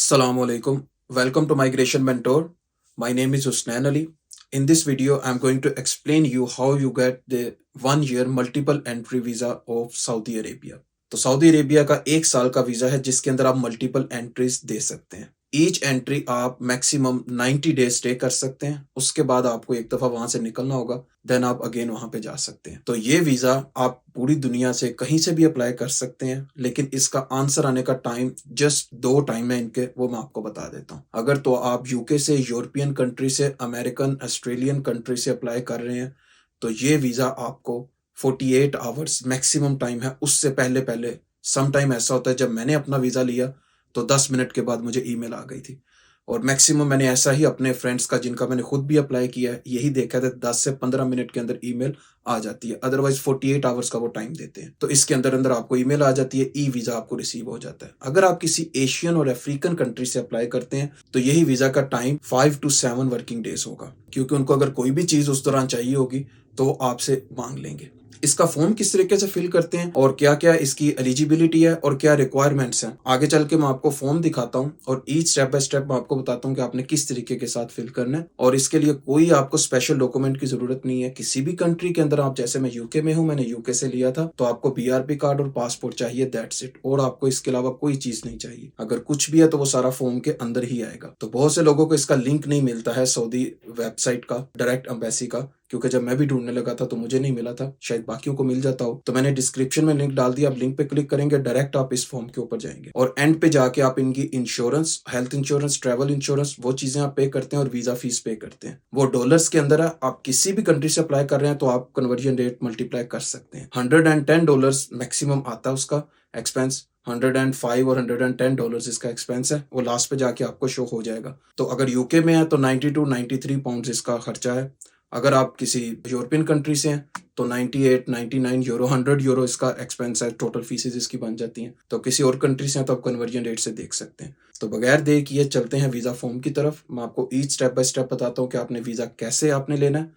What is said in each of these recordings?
Assalamu alaikum. Welcome to Migration Mentor. My name is Husnain Ali. In this video, I'm going to explain you how you get the 1 year multiple entry visa of Saudi Arabia. तो Saudi Arabia का 1 साल का visa है जिसके अंदर आप multiple entries दे सकते हैं। ईच एंट्री आप मैक्सिमम 90 डेज स्टे कर सकते हैं। उसके बाद आपको एक दफा वहां से निकलना होगा, देन आप अगेन वहां पे जा सकते हैं। तो ये वीजा आप पूरी दुनिया से कहीं से भी अप्लाई कर सकते हैं, लेकिन इसका आंसर आने का टाइम जस्ट 2 टाइम है इनके, वो मैं आपको बता देता हूँ। अगर तो आप यूके से, यूरोपियन कंट्री से, अमेरिकन, ऑस्ट्रेलियन कंट्री से अप्लाई कर रहे हैं तो ये वीजा आपको 48 आवर्स मैक्सिमम टाइम है, उससे पहले पहले सम टाइम ऐसा होता है जब मैंने अपना वीजा लिया तो 10 मिनट के बाद मुझे ईमेल आ गई थी। और मैक्सिमम मैंने ऐसा ही अपने फ्रेंड्स का, जिनका मैंने खुद भी अप्लाई किया है, यही देखा था 10 से 15 मिनट के अंदर ईमेल आ जाती है। अदरवाइज 48 आवर्स का वो टाइम देते हैं। तो इसके अंदर अंदर आपको ईमेल आ जाती है, ई वीजा आपको रिसीव हो जाता है। अगर आप किसी एशियन और अफ्रीकन कंट्री से अप्लाई करते हैं तो यही वीजा का टाइम 5 to 7 वर्किंग डेज होगा, क्योंकि उनको अगर कोई भी चीज उस दौरान चाहिए होगी तो आपसे मांग लेंगे। इसका फॉर्म किस तरीके से फिल करते हैं और क्या क्या इसकी एलिजिबिलिटी है और क्या रिक्वायरमेंट्स हैं, आगे चल के मैं आपको फॉर्म दिखाता हूं और ईच स्टेप बाय स्टेप मैं आपको बताता हूं कि आपने किस तरीके के साथ फिल करना है। और इसके लिए कोई आपको स्पेशल डॉक्यूमेंट की जरूरत नहीं है। किसी भी कंट्री के अंदर आप, जैसे मैं यूके में हूं, मैंने यूके से लिया था, तो आपको बीआरपी कार्ड और पासपोर्ट चाहिए, दैट्स इट। और आपको इसके अलावा कोई चीज नहीं चाहिए। अगर कुछ भी है तो वो सारा फॉर्म के अंदर ही आएगा। तो बहुत से लोगों को इसका लिंक नहीं मिलता है सऊदी वेबसाइट का, डायरेक्ट एम्बेसी का, क्योंकि जब मैं भी ढूंढने लगा था तो मुझे नहीं मिला था, शायद बाकियों को मिल जाता हो। तो मैंने डिस्क्रिप्शन में लिंक डाल दिया, आप लिंक पे क्लिक करेंगे, डायरेक्ट आप इस फॉर्म के ऊपर जाएंगे और एंड पे जाके आप इनकी insurance, health insurance, travel insurance, वो चीजें आप पे करते हैं और वीजा फीस पे करते हैं। वो डॉलर्स के अंदर है। आप किसी भी कंट्री से अप्लाई कर रहे हैं तो आप कन्वर्जन रेट मल्टीप्लाई कर सकते हैं। $110 मैक्सिमम आता है उसका एक्सपेंस। 105 और $110 इसका एक्सपेंस है, वो लास्ट पे जाके आपको शो हो जाएगा। तो अगर यूके में है तो 92 93 पाउंड इसका खर्चा है। अगर आप किसी यूरोपियन कंट्री से हैं तो 98 99 यूरो, 100 यूरो इसका एक्सपेंस है, टोटल फीसेज इसकी बन जाती हैं। तो किसी और कंट्री से हैं तो आप कन्वर्जन रेट से देख सकते हैं। तो बगैर देर किए चलते हैं वीजा फॉर्म की तरफ। मैं आपको ईच स्टेप बाय स्टेप बताता हूँ कि आपने वीजा कैसे आपने लेना है,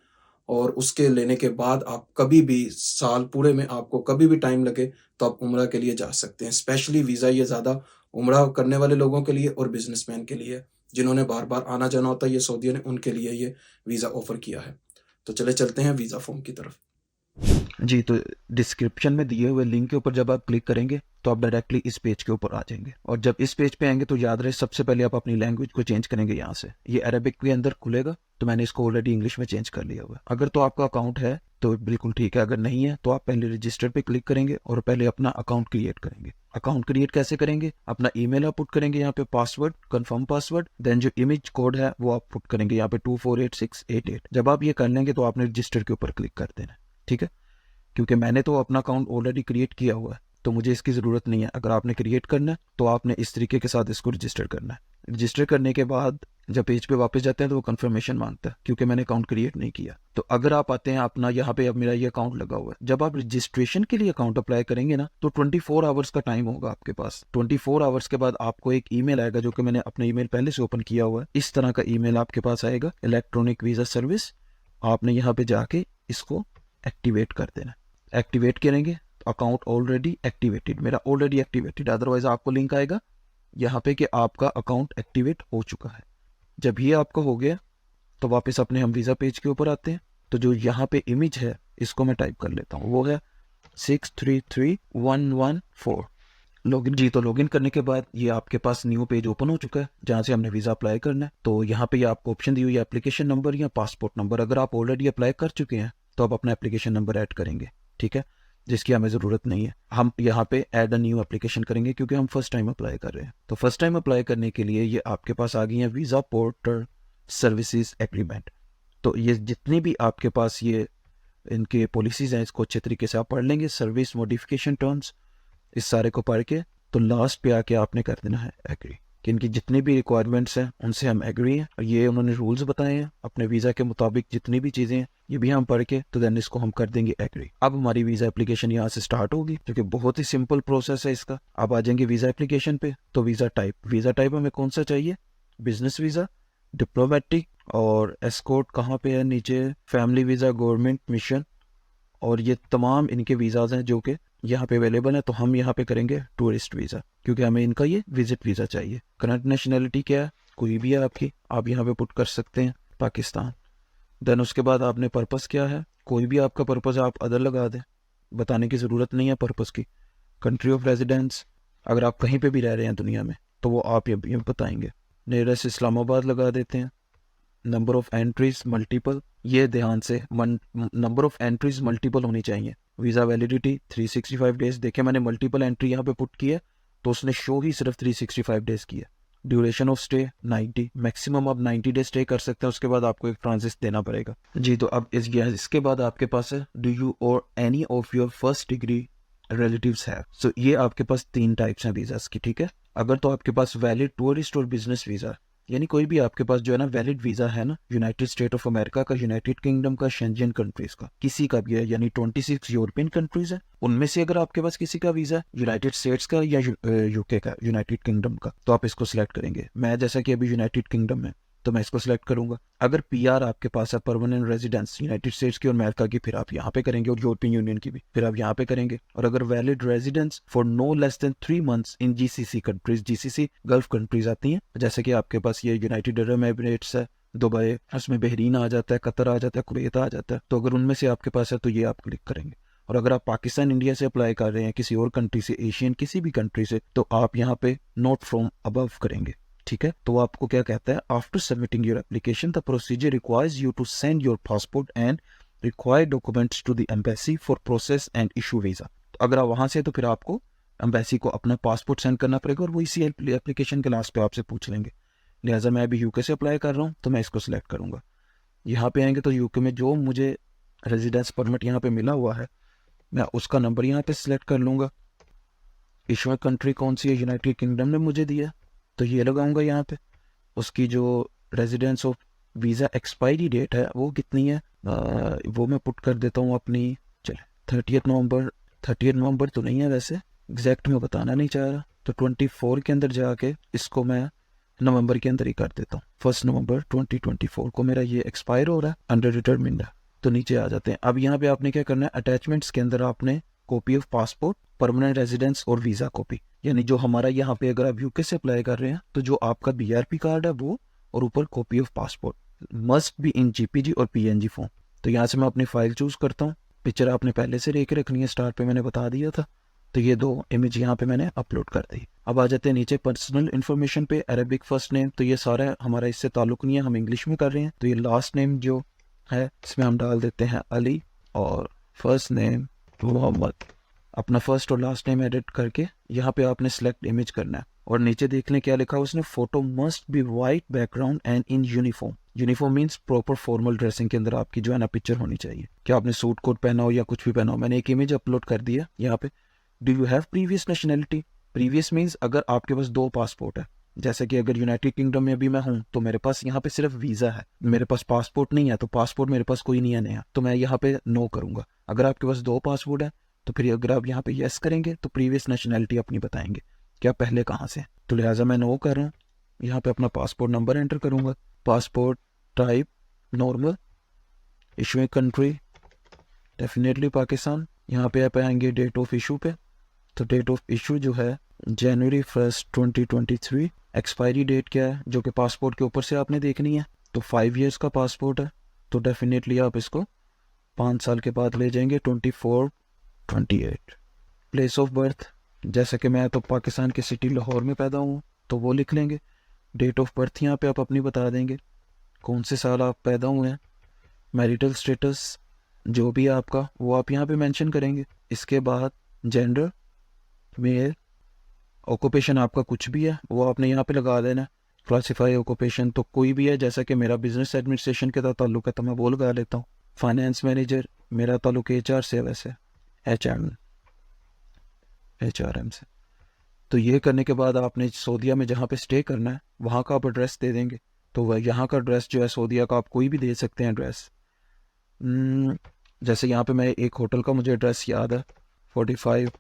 और उसके लेने के बाद आप कभी भी, साल पूरे में आपको कभी भी टाइम लगे तो आप उम्रा के लिए जा सकते हैं। स्पेशली वीजा ये ज्यादा उम्रा करने वाले लोगों के लिए और बिजनेसमैन के लिए, जिन्होंने बार बार आना जाना होता है, ये सऊदीया ने उनके लिए ये वीजा ऑफर किया है। तो चले चलते हैं वीजा फॉर्म की तरफ। जी, तो डिस्क्रिप्शन में दिए हुए लिंक के ऊपर जब आप क्लिक करेंगे तो आप डायरेक्टली इस पेज के ऊपर आ जाएंगे। और जब इस पेज पे आएंगे तो याद रहे, सबसे पहले आप अपनी लैंग्वेज को चेंज करेंगे। यहाँ से ये अरेबिक के अंदर खुलेगा, तो मैंने इसको ऑलरेडी इंग्लिश में चेंज कर लिया हुआ है। अगर तो आपका अकाउंट है तो बिल्कुल ठीक है, अगर नहीं है तो आप पहले रजिस्टर पे क्लिक करेंगे और पहले अपना अकाउंट क्रिएट करेंगे। अकाउंट क्रिएट कैसे करेंगे? अपना ईमेल आप पुट करेंगे, यहाँ पे पासवर्ड, कंफर्म पासवर्ड, देन जो इमेज कोड है वो आप पुट करेंगे यहाँ पे 248688। जब आप ये कर लेंगे तो आपने रजिस्टर के ऊपर क्लिक कर देना, ठीक है। क्योंकि मैंने तो अपना अकाउंट ऑलरेडी क्रिएट किया हुआ है तो मुझे इसकी ज़रूरत नहीं है। अगर आपने क्रिएट करना है तो आपने इस तरीके के साथ इसको रजिस्टर करना है। रजिस्टर करने के बाद जब पेज पे वापस जाते हैं तो वो कंफर्मेशन मांगता है, क्योंकि मैंने अकाउंट क्रिएट नहीं किया। तो अगर आप आते हैं अपना यहाँ पे, अब मेरा ये अकाउंट लगा हुआ है, जब आप रजिस्ट्रेशन के लिए अकाउंट अप्लाई करेंगे ना तो 24 आवर्स का टाइम होगा आपके पास। 24 आवर्स के बाद आपको एक ईमेल आएगा, जो कि मैंने अपना ईमेल पहले से ओपन किया हुआ है। इस तरह का ईमेल आपके पास आएगा, इलेक्ट्रॉनिक वीज़ा सर्विस। आपने यहाँ पे जाके इसको एक्टिवेट कर देना। एक्टिवेट करेंगे तो अकाउंट ऑलरेडी एक्टिवेटेड, मेरा ऑलरेडी एक्टिवेटेड। अदरवाइज आपको लिंक आएगा यहाँ पे कि आपका अकाउंट एक्टिवेट हो चुका है। जब ये आपका हो गया तो वापस अपने हम वीज़ा पेज के ऊपर आते हैं। तो जो यहाँ पे इमेज है इसको मैं टाइप कर लेता हूँ, वो है 633114 लॉगिन। जी, तो लॉगिन करने के बाद ये आपके पास न्यू पेज ओपन हो चुका है जहाँ से हमने वीज़ा अप्लाई करना है। तो यहाँ पे ये आपको ऑप्शन दी हुई है एप्लीकेशन नंबर या पासपोर्ट नंबर। अगर आप ऑलरेडी अप्लाई कर चुके हैं तो आप अपना एप्लीकेशन नंबर ऐड करेंगे, ठीक है, जिसकी हमें ज़रूरत नहीं है। हम यहाँ पे ऐड अ न्यू एप्लीकेशन करेंगे क्योंकि हम फर्स्ट टाइम अप्लाई कर रहे हैं। तो फर्स्ट टाइम अप्लाई करने के लिए ये आपके पास आ गई है वीज़ा पोर्टल सर्विसेज एग्रीमेंट। तो ये जितने भी आपके पास ये इनके पॉलिसीज़ हैं इसको अच्छे तरीके से आप पढ़ लेंगे। सर्विस मॉडिफिकेशन टर्म्स, इस सारे को पढ़ के तो लास्ट पे आके आपने कर देना है एग्री, कि इनकी जितनी भी रिक्वायरमेंट्स हैं उनसे हम एग्री हैं। और ये उन्होंने रूल्स बताए हैं अपने वीज़ा के मुताबिक, जितनी भी चीज़ें हैं ये भी हम पढ़ के तो देन इसको हम कर देंगे एग्री। अब हमारी वीज़ा एप्लीकेशन यहाँ से स्टार्ट होगी, क्योंकि बहुत ही सिंपल प्रोसेस है इसका। अब आ जाएंगे वीज़ा एप्लीकेशन पे। तो वीज़ा टाइप हमें कौन सा चाहिए? बिजनेस वीज़ा, डिप्लोमेटिक, और एस्कॉर्ट कहाँ पे है नीचे, फैमिली वीज़ा, गवर्नमेंट मिशन। और ये तमाम इनके वीज़ाज हैं जो कि यहाँ पे अवेलेबल है, तो हम यहाँ पे करेंगे टूरिस्ट वीज़ा, क्योंकि हमें इनका ये विजिट वीज़ा चाहिए। करंट नेशनैलिटी क्या है, कोई भी है आपकी, आप यहाँ पे पुट कर सकते हैं पाकिस्तान। देन उसके बाद आपने पर्पस क्या है, कोई भी आपका पर्पस आप अदर लगा दें, बताने की ज़रूरत नहीं है पर्पस की। कंट्री ऑफ रेजिडेंस, अगर आप कहीं पे भी रह रहे हैं दुनिया में तो वो आप ये बताएंगे। नियरेस्ट इस्लामाबाद लगा देते हैं। नंबर ऑफ एंट्रीज मल्टीपल, ये ध्यान से नंबर ऑफ एंट्रीज मल्टीपल होनी चाहिए। Visa validity 365 days. देखिए मैंने मल्टीपल एंट्री यहाँ पे पुट की है तो उसने शो ही सिर्फ 365 डेज की है। ड्यूरेशन ऑफ स्टे 90, मैक्सिमम आप 90 डेज स्टे कर सकते हैं, उसके बाद आपको एक ट्रांजिट देना पड़ेगा जी। तो अब इसके बाद आपके पास है, डू यू और any of your first degree relatives है। सो ये आपके पास 3 टाइप्स हैं वीज़ास की, ठीक है। अगर तो आपके पास वैलिड टूरिस्ट और बिजनेस वीज़ा, यानी कोई भी आपके पास जो है ना वैलिड वीज़ा है ना, यूनाइटेड स्टेट ऑफ अमेरिका का, यूनाइटेड किंगडम का, शेंजन कंट्रीज का, किसी का भी है, यानी 26 यूरोपियन कंट्रीज है, उनमें से अगर आपके पास किसी का वीज़ा है यूनाइटेड स्टेट्स का या यूके का, यूनाइटेड किंगडम का, तो आप इसको सिलेक्ट करेंगे। मैं जैसा कि अभी यूनाइटेड किंगडम में, तो मैं इसको सिलेक्ट करूंगा। अगर पीआर आपके पास है, परमानेंट रेजिडेंस, यूनाइटेड स्टेट्स की और अमेरिका की, फिर आप यहाँ पे करेंगे, और यूरोपियन यूनियन की भी फिर आप यहाँ पे करेंगे। और अगर valid residence for no less than 3 months in GCC countries, GCC gulf countries आती हैं, जैसे कि आपके पास ये यूनाइटेड अरब एमिरेट्स है, दुबई, उसमें बहरीन आ जाता है, कतर आ जाता है, कुवैत आ जाता है, तो अगर उनमें से आपके पास है तो ये आप क्लिक करेंगे। और अगर आप पाकिस्तान इंडिया से अप्लाई कर रहे हैं, किसी और कंट्री से, एशियन किसी भी कंट्री से, तो आप यहाँ पे नोट फ्रॉम अबव करेंगे, ठीक है। तो आपको क्या कहता है, after submitting your application the procedure requires you to send your passport and required documents to the embassy for process and issue visa. तो अगर आप वहां से, तो फिर आपको एम्बेसी को अपना पासपोर्ट सेंड करना पड़ेगा, और वो इसी एप्लीकेशन के लास्ट पे आपसे पूछ लेंगे। लिहाजा मैं अभी यूके से अप्लाई कर रहा हूँ तो मैं इसको सिलेक्ट करूंगा। यहाँ पे आएंगे तो यूके में जो मुझे रेजिडेंस परमिट यहाँ पे मिला हुआ है, मैं उसका नंबर यहाँ पे सिलेक्ट कर लूंगा। इशूइंग कंट्री कौन सी है, यूनाइटेड किंगडम ने मुझे दिया, तो ये लगाऊंगा यहाँ पे। उसकी जो residence of visa expiry date है वो कितनी है, वो मैं पुट कर देता हूँ अपनी, चले 30 नवंबर। 30 नवंबर तो नहीं है वैसे, एग्जैक्ट में बताना नहीं चाह रहा, तो 24 के अंदर जाके इसको मैं नवंबर के अंदर ही कर देता हूँ। 1 नवंबर 2024 को मेरा ये एक्सपायर हो रहा है, अंडर डिटरमिन्ड है। तो नीचे आ जाते हैं। अब यहाँ पे आपने क्या करना है, अटैचमेंट्स के अंदर आपने copy of passport, permanent residence और वीज़ा कॉपी, यानी जो हमारा यहाँ पे अगर आप यूके से अप्लाई कर रहे हैं तो जो आपका बीआरपी कार्ड है वो, और ऊपर copy of passport, must be in GPG और पीएनजी फॉर्म। तो यहाँ से मैं अपनी फाइल चूज करता हूँ। पिक्चर आपने पहले से लेके रखनी है, स्टार्ट पे मैंने बता दिया था। तो ये 2 इमेज यहाँ पे मैंने अपलोड कर दी। अब आ जाते हैं नीचे पर्सनल इन्फॉर्मेशन पे, अरेबिक फर्स्ट नेम, तो ये सारा हमारा इससे ताल्लुक नहीं है, हम इंग्लिश में कर रहे हैं। तो ये लास्ट नेम जो है इसमें हम डाल देते हैं अली, और फर्स्ट नेम मोहम्मद। अपना फर्स्ट और लास्ट नेम एडिट करके यहाँ पे आपने सेलेक्ट इमेज करना है, और नीचे देख लें क्या लिखा है उसने, photo must be white background and in uniform. Uniform means proper formal dressing के अंदर आपकी जो है ना पिक्चर होनी चाहिए, क्या आपने सूट कोट पहना हो या कुछ भी पहना हो। मैंने एक इमेज अपलोड कर दिया यहाँ पे। Do you have previous nationality, previous means अगर आपके पास 2 पासपोर्ट है, जैसे कि अगर यूनाइटेड किंगडम में भी मैं हूँ तो मेरे पास यहाँ पे सिर्फ वीज़ा है, मेरे पास पासपोर्ट नहीं है, तो पासपोर्ट मेरे पास कोई नहीं है नया, तो मैं यहाँ पे नो करूंगा। अगर आपके पास 2 पासपोर्ट है तो फिर अगर आप यहाँ पे यस करेंगे तो प्रीवियस नेशनैलिटी अपनी बताएंगे कि आप पहले कहाँ से, तो लिहाजा मैं नो कर रहा हूँ। यहाँ पे अपना पासपोर्ट नंबर एंटर करूंगा, passport type normal, issuing country definitely Pakistan. यहाँ पे आप आएंगे डेट ऑफ इशू पे, तो डेट ऑफ इशू जो है जनवरी 1 2023। एक्सपायरी डेट क्या है जो कि पासपोर्ट के ऊपर से आपने देखनी है, तो 5 ईयर्स का पासपोर्ट है, तो डेफिनेटली आप इसको 5 साल के बाद ले जाएंगे, 24-28। प्लेस ऑफ बर्थ, जैसे कि मैं तो पाकिस्तान के सिटी लाहौर में पैदा हूँ तो वो लिख लेंगे। डेट ऑफ बर्थ यहाँ पे आप अपनी बता देंगे, कौन से साल आप पैदा हुए हैं। मैरिटल स्टेटस जो भी आपका वो आप यहाँ पे मेंशन करेंगे। इसके बाद जेंडर मेल, ऑक्यूपेशन आपका कुछ भी है वो आपने यहाँ पे लगा देना। क्लासिफाई ऑक्यूपेशन तो कोई भी है, जैसा कि मेरा बिजनेस एडमिनिस्ट्रेशन के साथ ताल्लुक है तो मैं वो लगा लेता हूँ। फाइनेंस मैनेजर, मेरा ताल्लुक एचआर से, वैसे एचआरएम से। तो ये करने के बाद आपने सऊदीया में जहाँ पे स्टे करना है वहाँ का आप एड्रेस दे देंगे। तो वह यहाँ का एड्रेस जो है सऊदीया का आप कोई भी दे सकते हैं एड्रेस। जैसे यहाँ पे मैं एक होटल का मुझे एड्रेस याद है 45,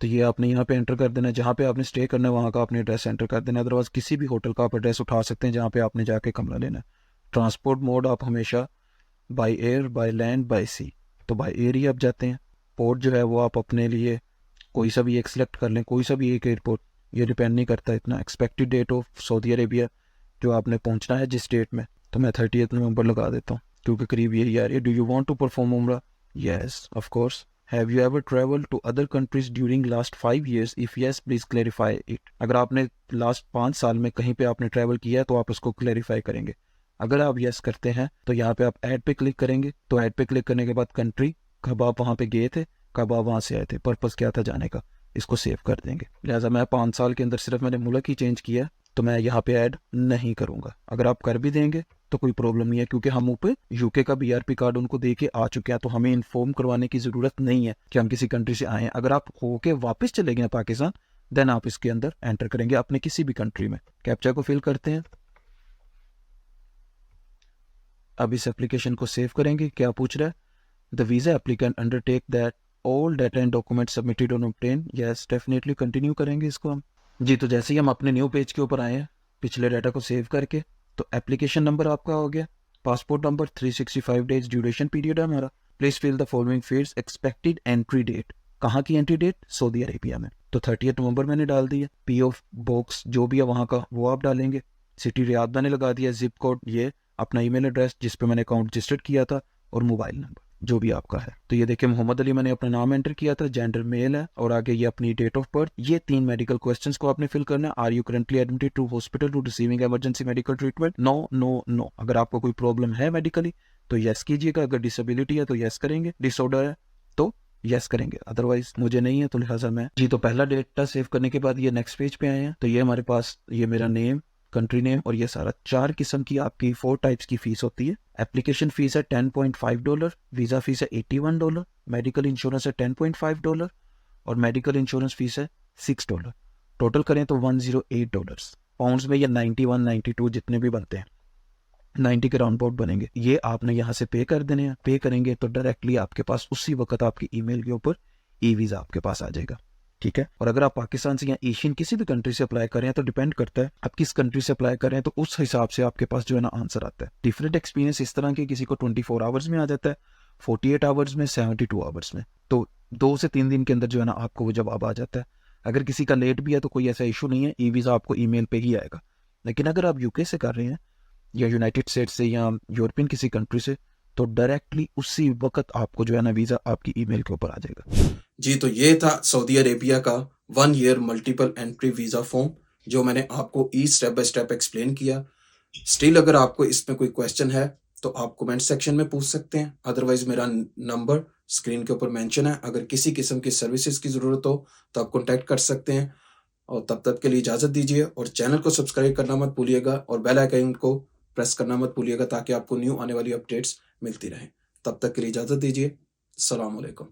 तो ये आपने यहाँ पे एंटर कर देना है। जहाँ पे आपने स्टे करना है वहाँ का आपने एड्रेस एंटर कर देना है। अदरवाइज किसी भी होटल का आप एड्रेस उठा सकते हैं जहाँ पे आपने जाके कमरा लेना है। ट्रांसपोर्ट मोड आप हमेशा by air, by land, by sea, तो बाय एयर ही आप जाते हैं। पोर्ट जो है वो आप अपने लिए कोई सा भी एक सिलेक्ट कर लें, कोई सा भी एक एयरपोर्ट, ये डिपेंड नहीं करता इतना। Expected date of Saudi Arabia जो आपने पहुंचना है जिस डेट में, तो मैं 30 नवंबर लगा देता हूँ क्योंकि करीब यही आ रही है। Do you want to perform Umrah? Yes of course. Have you ever travel to other countries during last 5 years? If yes please clarify it. अगर आपने लास्ट 5 साल में कहीं पे आपने ट्रैवल किया है तो आप उसको क्लेरिफाई करेंगे। अगर आप यस करते हैं तो यहाँ पे आप ऐड पे क्लिक करेंगे, तो ऐड पे क्लिक करने के बाद कंट्री, कब आप वहाँ पे गए थे, कब आप वहाँ से आए थे, पर्पस क्या था जाने का, इसको सेव कर देंगे। लिहाजा मैं 5 साल के अंदर सिर्फ मैंने मुल्क ही चेंज किया, तो मैं यहाँ पे ऐड नहीं करूँगा। अगर आप कर भी देंगे तो कोई प्रॉब्लम नहीं है क्योंकि हम ऊपर यूके का बीआरपी कार्ड उनको दे के आ चुके हैं, तो हमें इन्फॉर्म करवाने की ज़रूरत नहीं है कि हम किसी कंट्री से आए हैं। अगर आप होके वापस चले गए पाकिस्तान, देन आप इसके अंदर एंटर करेंगे अपने किसी भी कंट्री में। कैप्चा को फिल करते हैं। अब इस एप्लीकेशन को सेव करेंगे। क्या पूछ रहा है? The visa applicant undertake that all data and document submitted on obtain. Yes definitely continue करेंगे इसको हम। जी तो जैसे ही हम अपने न्यू पेज के ऊपर आए हैं पिछले डाटा को सेव करके, तो एप्लीकेशन नंबर आपका हो गया, passport number, 365 days duration period है हमारा। Please fill the following fields. Expected entry date, कहाँ की एंट्री डेट? सऊदी अरेबिया में, तो 30 नवंबर मैंने डाल दिया। पीओ बॉक्स जो भी है वहाँ का वो आप डालेंगे। सिटी रियाद मैंने लगा दिया। जिप कोड ये अपना ईमेल एड्रेस जिस पे मैंने अकाउंट रजिस्टर्ड किया था, और मोबाइल नंबर जो भी आपका है। तो ये देखिए मोहम्मद अली मैंने अपना नाम एंटर किया था, जेंडर मेल है, और आगे ये अपनी डेट ऑफ बर्थ। ये 3 मेडिकल क्वेश्चंस को आपने फिल करना है। Are you currently admitted to hospital to receiving emergency medical treatment? No no no. अगर आपको कोई प्रॉब्लम है मेडिकली तो यस कीजिएगा, अगर डिसेबिलिटी है तो यस करेंगे, डिसऑर्डर है तो यस करेंगे, अदरवाइज मुझे नहीं है तो लिहाजा मैं जी। तो पहला डेटा सेव करने के बाद ये नेक्स्ट पेज पे आए हैं, तो ये हमारे पास ये मेरा नेम, कंट्री नेम, और ये सारा 4 किस्म की आपकी 4 टाइप्स की फीस होती है। एप्लीकेशन फीस है $10.5, वीज़ा फीस है $81, मेडिकल इंश्योरेंस है $10.5, और मेडिकल इंश्योरेंस फीस है $6। टोटल करें तो $108। पाउंड्स में ये 91 92 जितने भी बनते हैं, 90 के राउंड अबाउट बनेंगे। ये आपने यहाँ से पे कर देने हैं। पे करेंगे तो डायरेक्टली आपके पास उसी वक्त आपकी ईमेल के ऊपर ई वीज़ा आपके पास आ जाएगा, ठीक है। और अगर आप पाकिस्तान से या एशियन किसी भी कंट्री से अप्लाई कर रहे हैं तो डिपेंड करता है आप किस कंट्री से अप्लाई कर रहे हैं, तो उस हिसाब से आपके पास जो है ना आंसर आता है। डिफरेंट एक्सपीरियंस इस तरह के, किसी को 24 आवर्स में आ जाता है, 48 आवर्स में, 72 आवर्स में, तो 2 से 3 दिन के अंदर जो है ना आपको वो जवाब आ जाता है। अगर किसी का लेट भी है तो कोई ऐसा इशू नहीं है, ई वीज़ा आपको ईमेल पे ही आएगा। लेकिन अगर आप यूके से कर रहे हैं या यूनाइटेड स्टेट से या यूरोपियन किसी कंट्री से, तो डायरेक्टली उसी वक्त आपको जो है ना वीज़ा आपकी ईमेल के ऊपर आ जाएगा। जी तो ये था सऊदी अरेबिया का 1 year multiple entry visa form, जो मैंने आपको स्टेप बाय स्टेप एक्सप्लेन किया। स्टिल अगर आपको इसमें कोई क्वेश्चन है तो आप कमेंट सेक्शन में पूछ सकते हैं, अदरवाइज मेरा नंबर स्क्रीन के ऊपर मेंशन है। अगर किसी किस्म की सर्विसेज की ज़रूरत हो तो आप कॉन्टैक्ट कर सकते हैं। और तब तक के लिए इजाज़त दीजिए, और चैनल को सब्सक्राइब करना मत भूलिएगा, और बेल आइकन को प्रेस करना मत भूलिएगा ताकि आपको न्यू आने वाली अपडेट्स मिलती रहें। तब तक के लिए इजाज़त दीजिए। अस्सलाम वालेकुम।